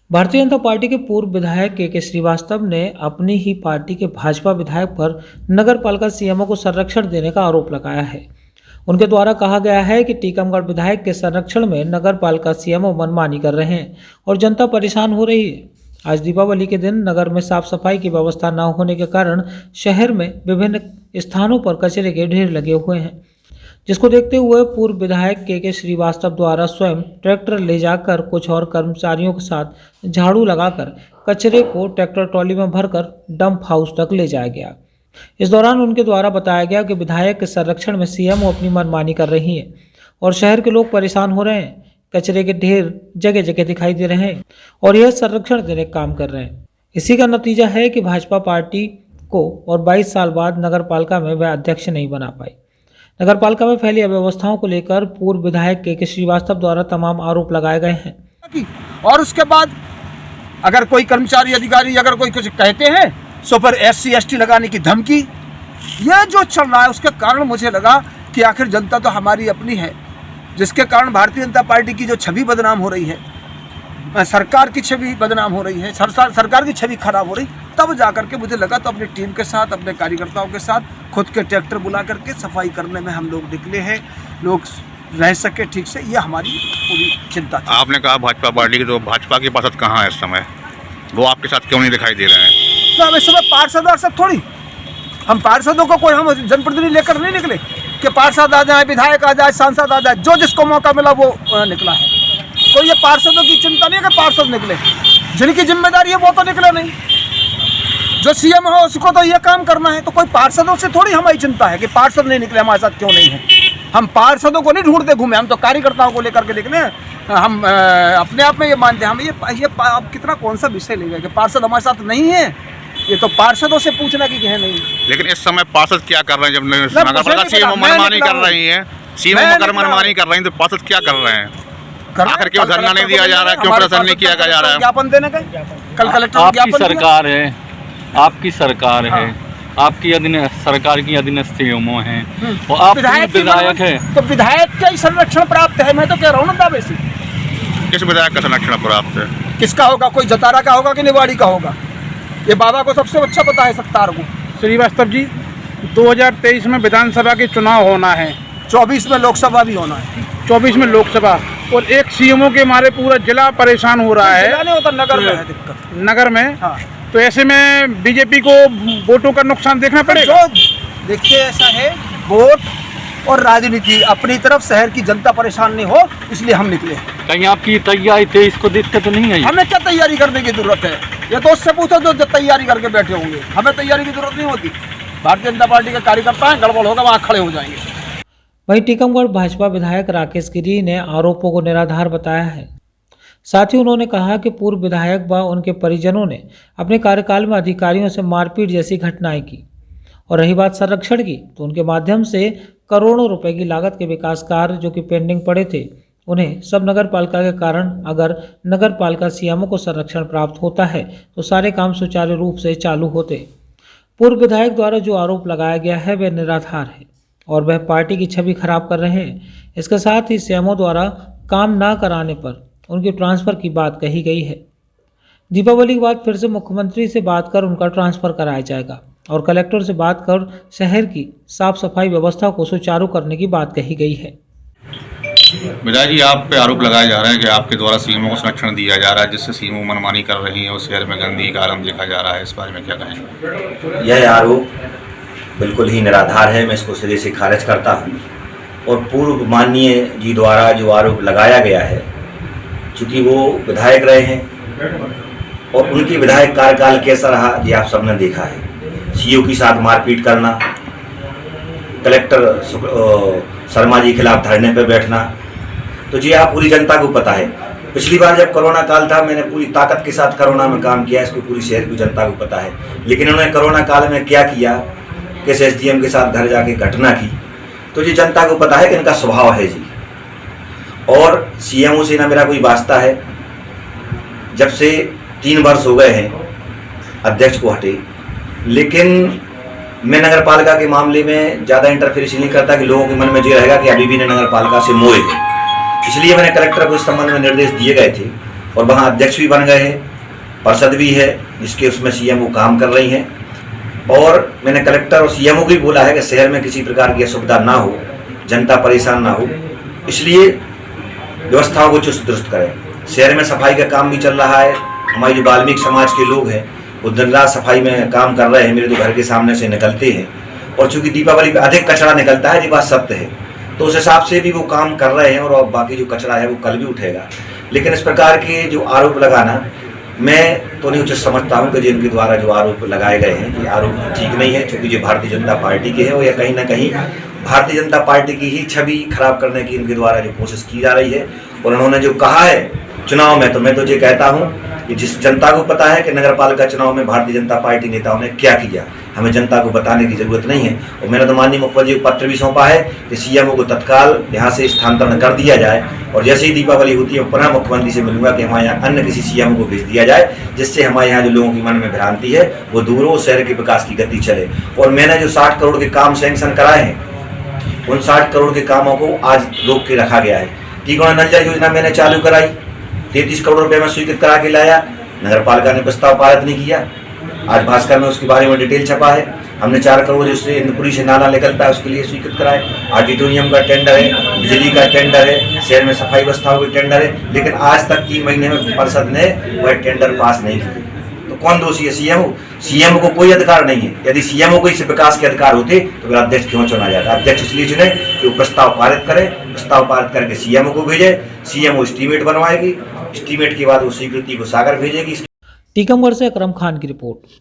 Bharatiya Janata party के पूर्व विधायक के श्रीवास्तव ने अपनी ही पार्टी के भाजपा विधायक पर नगर पालिका सीएमओ को संरक्षण देने का आरोप लगाया है। उनके द्वारा कहा गया है कि टीकमगढ़ विधायक के संरक्षण में नगर पालिका सीएमओ मनमानी कर रहे हैं और जनता परेशान हो रही है। आज दीपावली के दिन नगर में साफ सफाई की व्यवस्था न होने के कारण शहर में विभिन्न स्थानों पर कचरे के ढेर लगे हुए हैं, जिसको देखते हुए पूर्व विधायक के श्रीवास्तव द्वारा स्वयं ट्रैक्टर ले जाकर कुछ और कर्मचारियों के साथ झाड़ू लगाकर कचरे को ट्रैक्टर ट्रॉली में भरकर डंप हाउस तक ले जाया गया। इस दौरान उनके द्वारा बताया गया कि विधायक के संरक्षण में सीएमओ अपनी मनमानी कर रही है और शहर के लोग परेशान हो रहे हैं। कचरे के ढेर जगह जगह दिखाई दे रहे हैं और यह संरक्षण देने का काम कर रहे हैं। इसी का नतीजा है कि भाजपा पार्टी को और 22 साल बाद नगर पालिका में वह अध्यक्ष नहीं बना पाई। नगर पालिका में फैली अव्यवस्थाओं को लेकर पूर्व विधायक के श्रीवास्तव द्वारा तमाम आरोप लगाए गए हैं। और उसके बाद अगर कोई कर्मचारी अधिकारी अगर कोई कुछ कहते हैं सो पर SC ST लगाने की धमकी, ये जो चल रहा है उसके कारण मुझे लगा कि आखिर जनता तो हमारी अपनी है, जिसके कारण भारतीय जनता पार्टी की जो छवि बदनाम हो रही है, सरकार की छवि बदनाम हो रही है, सरकार की छवि खराब हो रही, तब जाकर के मुझे लगा तो अपनी टीम के साथ अपने कार्यकर्ताओं के साथ खुद के ट्रैक्टर बुला करके सफाई करने में हम लोग निकले हैं, लोग रह सके ठीक से, ये हमारी पूरी चिंता थी। आपने कहा भाजपा पार्टी की, तो भाजपा के पार्षद कहाँ है इस समय? वो आपके साथ क्यों नहीं दिखाई दे रहे हैं? तो हम इस समय पार्षद थोड़ी, हम पार्षदों को कोई हम जनप्रतिनिधि लेकर नहीं निकले कि पार्षद आ जाए, विधायक आ जाए, सांसद आ जाए, जो जिसको मौका मिला वो निकला है। कोई ये पार्षदों की चिंता नहीं है कि पार्षद निकले, जिनकी जिम्मेदारी है वो तो निकले नहीं। जो सीएम हो उसको तो ये काम करना है, तो कोई पार्षदों से थोड़ी हमारी चिंता है कि पार्षद नहीं निकले, हमारे साथ क्यों नहीं है। हम पार्षदों को नहीं ढूंढते घूमे, हम तो कार्यकर्ताओं को लेकर के निकले। हम अपने आप में ये मानते हैं, हम ये आप कितना कौन सा विषय ले गए कि पार्षद हमारे साथ नहीं है, ये तो पार्षदों से पूछना कि है नहीं। लेकिन इस समय पार्षद क्या कर रहे हैं? जब नगर पालिका सीएमओ मनमानी कर रही है, सीएमओ मनमानी कर रही है, तो पार्षद क्या कर रहे हैं? आखिर क्यों धरना नहीं दिया जा रहा है, क्यों प्रदर्शन नहीं किया जा रहा है? ज्ञापन देने का कल कलेक्टर आपकी सरकार है, आपकी सरकार है, आपकी सरकार की अधीनस्थ सीएमओ हैं और आप विधायक है, तो विधायक का ही संरक्षण प्राप्त है। मैं तो कह रहा हूँ ना दावे से। किस विधायक का संरक्षण प्राप्त है? किसका होगा? कोई जतारा का होगा कि निवाड़ी का होगा? ये बाबा को सबसे अच्छा पता है, सत्तार को। श्रीवास्तव जी, 2023 में विधानसभा के चुनाव होना है, 24 में लोकसभा भी होना है, 24 में लोकसभा, और एक सीएमओ के मारे पूरा जिला परेशान हो रहा है। नहीं होता, नगर में है दिक्कत, नगर में। हाँ। तो ऐसे में बीजेपी को वोटों का नुकसान देखना पड़ेगा। देखिए ऐसा है, वोट और राजनीति अपनी तरफ, शहर की जनता परेशान नहीं हो, इसलिए हम निकले। कहीं आपकी तैयारी थे, इसको दिक्कत तो नहीं है? हमें क्या तैयारी करने की जरूरत है? ये तो उससे पूछो जो तैयारी करके बैठे होंगे, हमें तैयारी की जरूरत नहीं होती। भारतीय जनता पार्टी के कार्यकर्ता हैं, गड़बड़ होगा वहाँ खड़े हो जाएंगे। वहीं टीकमगढ़ भाजपा विधायक राकेश गिरी ने आरोपों को निराधार बताया है। साथ ही उन्होंने कहा कि पूर्व विधायक व उनके परिजनों ने अपने कार्यकाल में अधिकारियों से मारपीट जैसी घटनाएं की। और रही बात संरक्षण की, तो उनके माध्यम से करोड़ों रुपए की लागत के विकास कार्य जो कि पेंडिंग पड़े थे, उन्हें सब नगर पालिका के कारण अगर नगर पालिका सीएमओ को संरक्षण प्राप्त होता है तो सारे काम सुचारू रूप से चालू होते। पूर्व विधायक द्वारा जो आरोप लगाया गया है वह निराधार है और वह पार्टी की छवि खराब कर रहे हैं। इसके साथ ही सीएमओ द्वारा काम न कराने पर उनकी ट्रांसफ़र की बात कही गई है। दीपावली के बाद फिर से मुख्यमंत्री से बात कर उनका ट्रांसफ़र कराया जाएगा और कलेक्टर से बात कर शहर की साफ सफाई व्यवस्था को सुचारू करने की बात कही गई है। विधायक जी, आप पे आरोप लगाए जा रहे हैं कि आपके द्वारा सीएमओ को संरक्षण दिया जा रहा है, जिससे सीएमओ मनमानी कर रही है और शहर में गंदगी का आलम देखा जा रहा है। इस बारे में क्या कहेंगे? यह आरोप बिल्कुल ही निराधार है, मैं इसको सिरे से खारिज करता हूँ। और पूर्व माननीय जी द्वारा जो आरोप लगाया गया है, चूँकि वो विधायक रहे हैं और उनकी विधायक कार्यकाल कैसा रहा ये आप सबने देखा है। सीईओ के साथ मारपीट करना, कलेक्टर शर्मा जी के खिलाफ धरने पर बैठना, तो जी आप पूरी जनता को पता है। पिछली बार जब कोरोना काल था, मैंने पूरी ताकत के साथ कोरोना में काम किया, इसको पूरी शहर की जनता को पता है। लेकिन उन्होंने कोरोना काल में क्या किया, कैसे SDM के साथ घर जाके घटना की, तो जी जनता को पता है कि इनका स्वभाव है जी। और सीएमओ से ना मेरा कोई वास्ता है, जब से 3 वर्ष हो गए हैं अध्यक्ष को हटे, लेकिन मैं नगर पालिका के मामले में ज़्यादा इंटरफेरेंस नहीं करता कि लोगों के मन में ये रहेगा कि अभी भी नगर पालिका से मोह है। इसलिए मैंने कलेक्टर को इस संबंध में निर्देश दिए गए थे और वहाँ अध्यक्ष भी बन गए हैं, परिषद भी है जिसके उसमें सीएमओ काम कर रही हैं। और मैंने कलेक्टर और सीएमओ को भी बोला है कि शहर में किसी प्रकार की असुविधा ना हो, जनता परेशान ना हो, इसलिए व्यवस्थाओं को चुस्त दुरुस्त करें। शहर में सफाई का काम भी चल रहा है। हमारे जो वाल्मीकि समाज के लोग हैं वो दिन रात सफाई में काम कर रहे हैं। मेरे तो घर के सामने से निकलते हैं और चूंकि दीपावली पे अधिक कचरा निकलता है, ये बात सत्य है, तो उस हिसाब से भी वो काम कर रहे हैं और बाकी जो कचरा है वो कल भी उठेगा। लेकिन इस प्रकार के जो आरोप लगाना मैं तो नहीं उचित समझता हूँ कि जिनके द्वारा जो आरोप लगाए गए हैं ये आरोप ठीक नहीं है, क्योंकि जो भारतीय जनता पार्टी के है और या कहीं ना कहीं भारतीय जनता पार्टी की ही छवि खराब करने की इनके द्वारा जो कोशिश की जा रही है। और उन्होंने जो कहा है चुनाव में, तो मैं तो ये कहता हूँ कि जिस जनता को पता है कि नगर पालिका चुनाव में भारतीय जनता पार्टी नेताओं ने क्या किया, हमें जनता को बताने की जरूरत नहीं है। और मैंने तो माननीय मुख्यमंत्री को पत्र भी सौंपा है कि सीएमओ को तत्काल यहाँ से स्थानांतरण कर दिया जाए और जैसे ही दीपावली होती है पुनः मुख्यमंत्री से मिलूंगा कि हमारे यहाँ अन्य किसी सीएमओ को भेज दिया जाए, जिससे हमारे यहाँ जो लोगों की मन में भ्रांति है वो दूर हो, शहर के विकास की गति चले। और मैंने जो 60 करोड़ के काम सैंक्शन कराए हैं उन 60 करोड़ के कामों को आज रोक के रखा गया है। तिकोना नल जल योजना मैंने चालू कराई, 33 करोड़ रुपए में स्वीकृत करा के लाया, नगर पालिका ने प्रस्ताव पारित नहीं किया। आज भास्कर में उसके बारे में डिटेल छपा है। हमने 4 करोड़ जिससे इंद्रपुरी से नाला निकलता है उसके लिए स्वीकृत कराए। ऑडिटोरियम का टेंडर है, बिजली का टेंडर है, शहर में सफाई व्यवस्थाओं का टेंडर है, लेकिन आज तक 3 महीने में परिषद ने वह टेंडर पास नहीं किए। तो कौन दोषी है? सीएमओ। सीएमओ को कोई अधिकार नहीं है। यदि सीएमओ को इस विकास के अधिकार होते तो फिर अध्यक्ष क्यों चुना जाता? अध्यक्ष इसलिए चुने कि वो प्रस्ताव पारित करे, प्रस्ताव पारित करके सीएमओ को भेजे, सीएमओ एस्टीमेट बनवाएगी, एस्टीमेट के बाद वो स्वीकृति को सागर भेजेगी। टीकमगढ़ से अकरम खान की रिपोर्ट।